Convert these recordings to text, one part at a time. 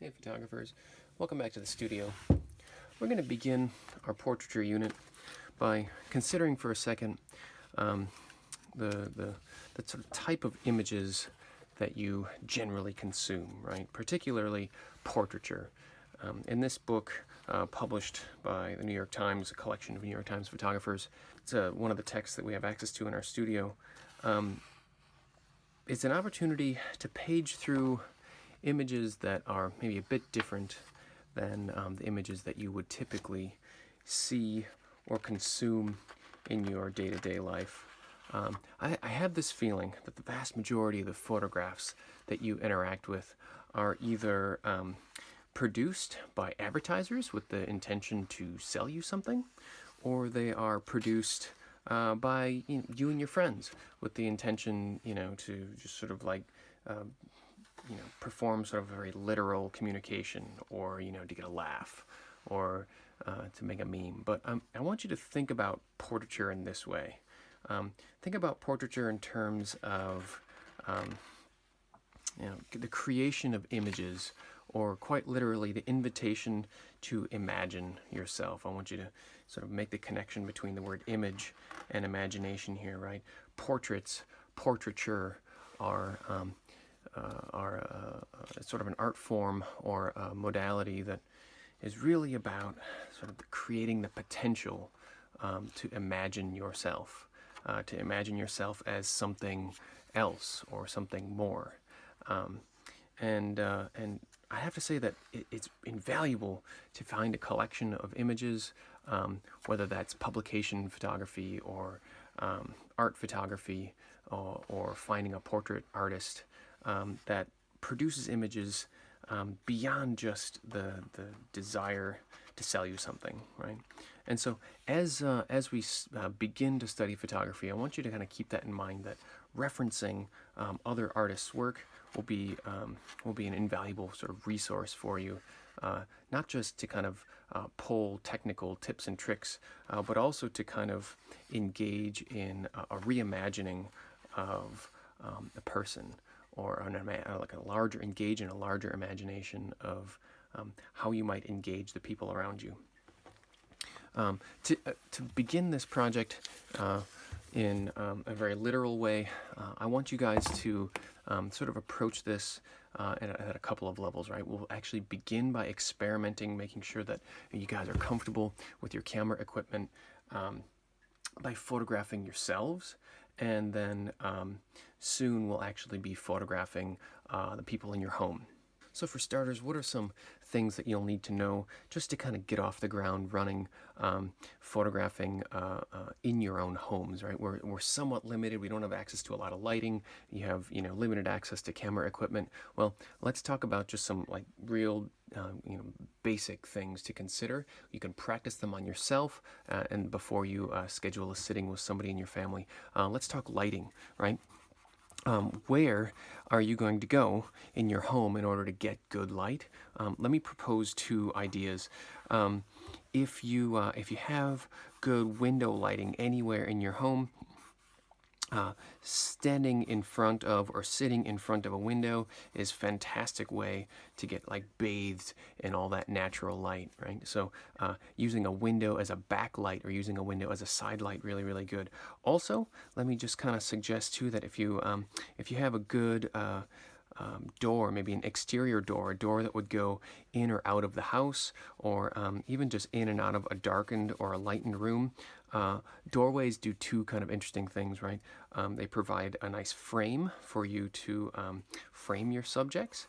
Hey photographers, welcome back to the studio. We're going to begin our portraiture unit by considering for a second the sort of type of images that you generally consume, right? Particularly portraiture. In this book, published by the New York Times, a collection of New York Times photographers, it's one of the texts that we have access to in our studio. It's an opportunity to page through images that are maybe a bit different than the images that you would typically see or consume in your day-to-day life. I have this feeling that the vast majority of the photographs that you interact with are either produced by advertisers with the intention to sell you something, or they are produced by you and your friends with the intention, to just sort of like perform sort of a very literal communication, or to get a laugh, or to make a meme. But I want you to think about portraiture in this way. Think about portraiture in terms of the creation of images, or quite literally the invitation to imagine yourself. I want you to sort of make the connection between the word image and imagination here, right? Portraits, portraiture are sort of an art form or a modality that is really about sort of creating the potential to imagine yourself as something else or something more. And I have to say that it's invaluable to find a collection of images, whether that's publication photography or art photography, or finding a portrait artist that produces images beyond just the desire to sell you something, right? And so as we begin to study photography, I want you to kind of keep that in mind, that referencing other artists' work will be an invaluable sort of resource for you, not just to kind of pull technical tips and tricks, but also to kind of engage in a reimagining of a person, or engage in a larger imagination of how you might engage the people around you. To begin this project in a very literal way, I want you guys to sort of approach this at a couple of levels, right? We'll actually begin by experimenting, making sure that you guys are comfortable with your camera equipment, by photographing yourselves, and then soon we'll actually be photographing the people in your home. So for starters, what are some things that you'll need to know just to kind of get off the ground running, photographing in your own homes, right? We're somewhat limited. We don't have access to a lot of lighting. You have, limited access to camera equipment. Well, let's talk about just some like real, basic things to consider. You can practice them on yourself, and before you schedule a sitting with somebody in your family. Let's talk lighting, right? Where are you going to go in your home in order to get good light? Let me propose two ideas. If you have good window lighting anywhere in your home, standing in front of or sitting in front of a window is a fantastic way to get like bathed in all that natural light, right? So using a window as a backlight or using a window as a side light, really, really good. Also, let me just kind of suggest too that if you have a good door, maybe an exterior door, a door that would go in or out of the house, or even just in and out of a darkened or a lightened room. Doorways do two kind of interesting things, right? They provide a nice frame for you to frame your subjects,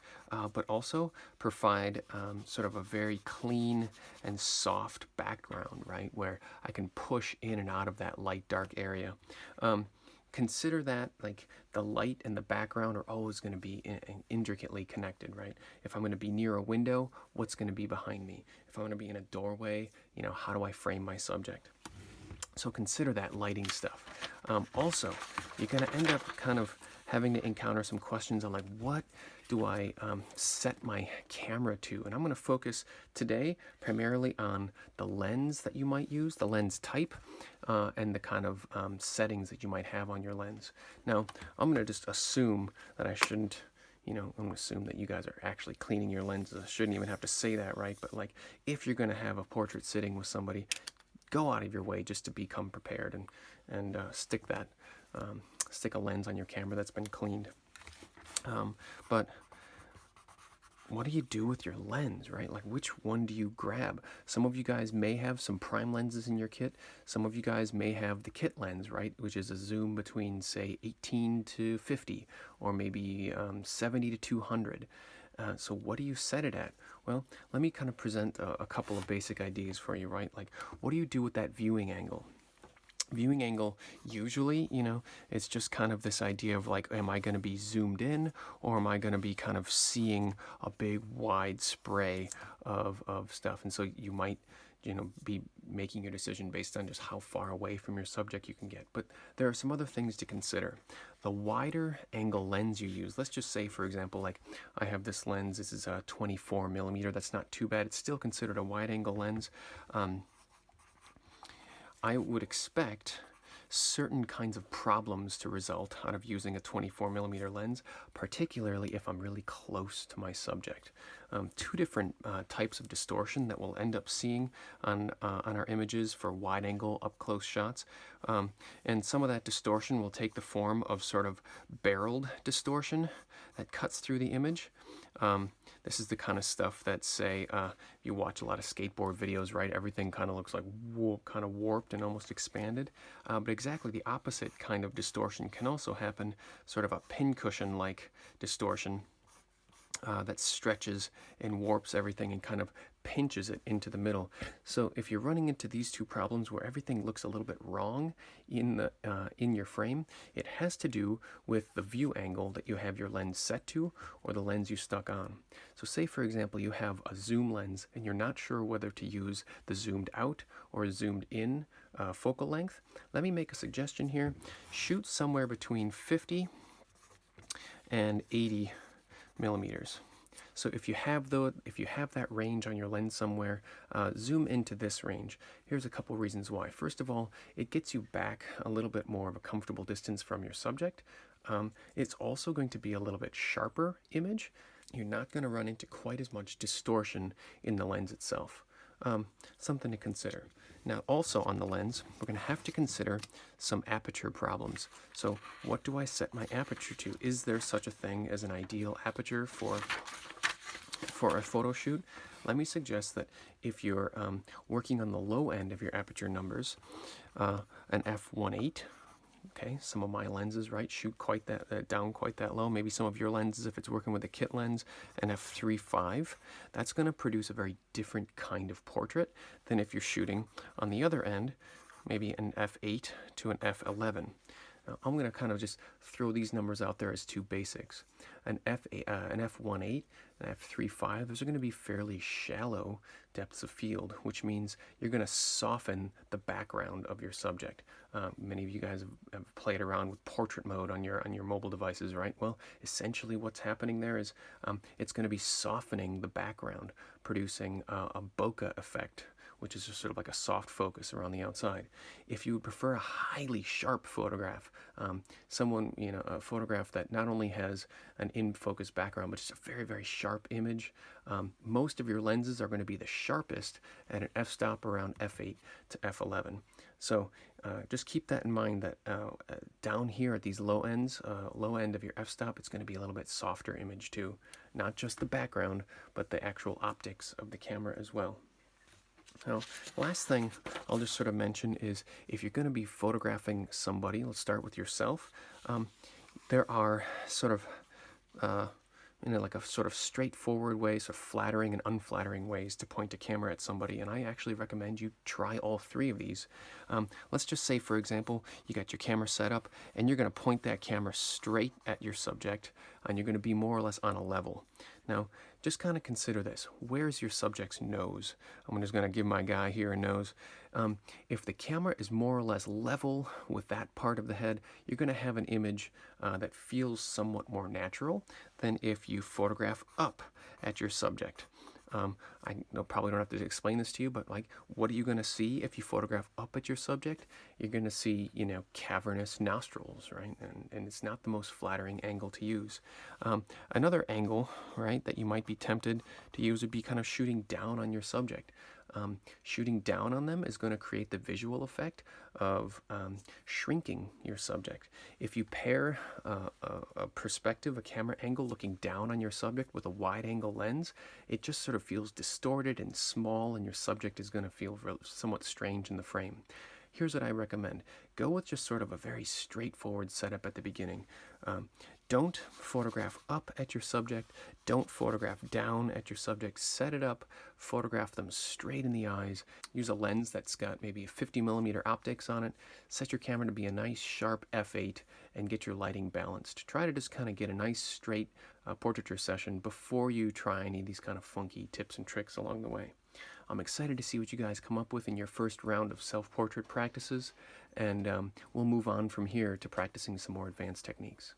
but also provide sort of a very clean and soft background, right? Where I can push in and out of that light-dark area. Consider that like the light and the background are always going to be intricately connected, right? If I'm going to be near a window, what's going to be behind me? If I'm going to be in a doorway, how do I frame my subject? So consider that lighting stuff. Also, you're going to end up kind of having to encounter some questions on like, what do I set my camera to? And I'm going to focus today primarily on the lens that you might use, the lens type, and the kind of settings that you might have on your lens. Now, I'm going to just assume that I shouldn't I'm going to assume that you guys are actually cleaning your lenses. I shouldn't even have to say that, right? But like, if you're going to have a portrait sitting with somebody, go out of your way just to become prepared and stick a lens on your camera that's been cleaned. But what do you do with your lens, right? Like, which one do you grab? Some of you guys may have some prime lenses in your kit. Some of you guys may have the kit lens, right? Which is a zoom between, say, 18 to 50, or maybe 70 to 200. So what do you set it at? Well, let me kind of present a couple of basic ideas for you, right? Like, what do you do with that viewing angle? Viewing angle, usually, it's just kind of this idea of like, am I going to be zoomed in, or am I going to be kind of seeing a big wide spray of stuff? And so you might be making your decision based on just how far away from your subject you can get. But there are some other things to consider. The wider angle lens you use, let's just say, for example, like I have this lens, this is a 24 millimeter. That's not too bad. It's still considered a wide angle lens. I would expect certain kinds of problems to result out of using a 24 millimeter lens, particularly if I'm really close to my subject. Two different types of distortion that we'll end up seeing on our images for wide angle up close shots. And some of that distortion will take the form of sort of barreled distortion that cuts through the image. This is the kind of stuff that, say, you watch a lot of skateboard videos, right? Everything kind of looks like kind of warped and almost expanded. But exactly the opposite kind of distortion can also happen, sort of a pincushion-like distortion that stretches and warps everything and kind of pinches it into the middle. So if you're running into these two problems where everything looks a little bit wrong in your frame, it has to do with the view angle that you have your lens set to, or the lens you stuck on. So say, for example, you have a zoom lens and you're not sure whether to use the zoomed out or zoomed in focal length. Let me make a suggestion here. Shoot somewhere between 50 and 80 millimeters. So if you have that range on your lens somewhere, zoom into this range. Here's a couple reasons why. First of all, it gets you back a little bit more of a comfortable distance from your subject. It's also going to be a little bit sharper image. You're not going to run into quite as much distortion in the lens itself. Something to consider. Now, also on the lens, we're going to have to consider some aperture problems. So what do I set my aperture to? Is there such a thing as an ideal aperture for a photo shoot? Let me suggest that if you're working on the low end of your aperture numbers, an f1.8, okay, some of my lenses, right, shoot quite that down quite that low. Maybe some of your lenses, if it's working with a kit lens, an f3.5, that's going to produce a very different kind of portrait than if you're shooting on the other end, maybe an f8 to an f11. Now, I'm going to kind of just throw these numbers out there as two basics. An f1.8 and f3.5, those are going to be fairly shallow depths of field, which means you're going to soften the background of your subject. Many of you guys have played around with portrait mode on your mobile devices, right? Well, essentially what's happening there is it's going to be softening the background, producing a bokeh effect, which is just sort of like a soft focus around the outside. If you would prefer a highly sharp photograph, a photograph that not only has an in-focus background, but just a very, very sharp image, most of your lenses are going to be the sharpest at an f-stop around f8 to f11. So just keep that in mind, that down here at these low end of your f-stop, it's going to be a little bit softer image too. Not just the background, but the actual optics of the camera as well. Now, last thing I'll just sort of mention is, if you're going to be photographing somebody, let's start with yourself, there are sort of, like a sort of straightforward way, sort of flattering and unflattering ways to point a camera at somebody, and I actually recommend you try all three of these. Let's just say, for example, you got your camera set up, and you're going to point that camera straight at your subject, and you're going to be more or less on a level. Now, just kind of consider this. Where's your subject's nose? I'm just going to give my guy here a nose. If the camera is more or less level with that part of the head, you're going to have an image that feels somewhat more natural than if you photograph up at your subject. I know probably don't have to explain this to you, but like, what are you going to see if you photograph up at your subject? You're going to see, cavernous nostrils, right? And it's not the most flattering angle to use. Another angle, right, that you might be tempted to use would be kind of shooting down on your subject. Shooting down on them is going to create the visual effect of shrinking your subject. If you pair a perspective, a camera angle looking down on your subject with a wide angle lens, it just sort of feels distorted and small, and your subject is going to feel somewhat strange in the frame. Here's what I recommend. Go with just sort of a very straightforward setup at the beginning. Don't photograph up at your subject. Don't photograph down at your subject. Set it up. Photograph them straight in the eyes. Use a lens that's got maybe 50mm optics on it. Set your camera to be a nice sharp f8 and get your lighting balanced. Try to just kind of get a nice straight portraiture session before you try any of these kind of funky tips and tricks along the way. I'm excited to see what you guys come up with in your first round of self-portrait practices, and we'll move on from here to practicing some more advanced techniques.